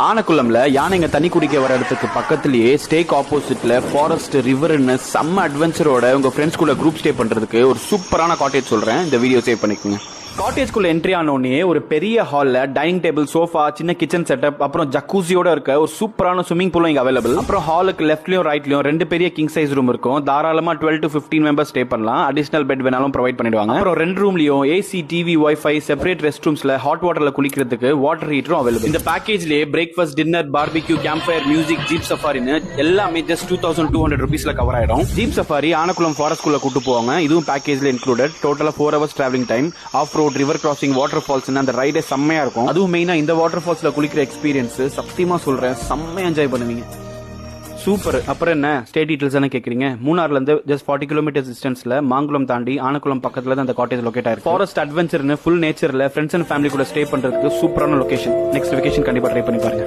ஆனக்குளம்ல யானைங்க தண்ணி குடிக்க வர இடத்துக்கு பக்கத்துலயே ஸ்டேக் ஆப்போசிட்ல ஃபாரஸ்ட் ரிவர்னு செம்ம அட்வென்ச்சரோட உங்க ஃப்ரெண்ட்ஸ் கூட குரூப் ஸ்டே பண்றதுக்கு ஒரு சூப்பரான காட்டேஜ் சொல்றேன். இந்த வீடியோ சேவ் பண்ணிக்கோங்க. காட்டேஜ்குள்ள என்ட்ரி ஆனோடனே ஒரு பெரிய ஹால்ல டைனிங் டேபிள், சோஃபா, சின்ன கிச்சன் செட்டப், அப்புறம் ஜக்கூசியோட இருக்க ஒரு சூப்பரான ஸ்விமிங் பூலும் இங்க அவைலபிள். அப்புறம் ஹாலுக்கு லெஃப்ட்லயும் ரைட்லயும் 2 பெரிய கிங் சைஸ் ரூம் இருக்கும். தாராளமா 12 to 15 மெம்பர்ஸ் ஸ்டே பண்ணலாம். அடிஷனல் பெட் வேணாலும் ப்ரொவைட் பண்ணிடுவாங்க. அப்புறம் 2 ரூம்லயும் AC, TV, wifi, separate rest ரூம்ஸ்ல ஹாட் வாட்டர்ல குளிக்கிறதுக்கு வாட்டர் ஹீட்டரும் அவைலபிள். இந்த பேக்கேஜ்லயே breakfast, dinner, barbecue, camp fire, music, jeep சஃபாரின்னு எல்லாமே ஜஸ்ட் 2200 rupeesல கவர் ஆயிடும். ஜீப் சஃபாரி ஆனக்குளம் ஃபாரஸ்ட் குள்ள கூட்டு போவாங்க. இதுவும் பேக்கேஜ்ல இன்க்ளூடட். டோட்டலா 4 hours travelling time. Off road, river crossing, water falls, அந்த ரைடே செம்மையா இருக்கும். அதுவும் மெயினா இந்த வாட்டர் ஃபால்ஸ்ல குளிக்கிற எக்ஸ்பீரியன்ஸ் சத்தியமா சொல்றேன், செம்மையா என்ஜாய் பண்ணுவீங்க. சூப்பர். அப்புறம் என்ன ஸ்டே டீடைல்ஸ் என்ன கேக்குறீங்க? மூணார்ல இருந்து ஜஸ்ட் 40 kilometers டிஸ்டன்ஸ்ல மாங்குளம் தாண்டி ஆனக்குளம் பக்கத்துல தான் அந்த காட்டேஜ் லொகேட் ஆயிருக்கு. ஃபாரஸ்ட் அட்வென்ச்சர்னு ஃபுல் நேச்சர்ல ஃப்ரெண்ட்ஸ் அண்ட் ஃபேமிலி கூட ஸ்டே பண்றதுக்கு சூப்பரான லொகேஷன். நெக்ஸ்ட் வெகேஷன் கண்டிப்பா ட்ரை பண்ணி பாருங்க.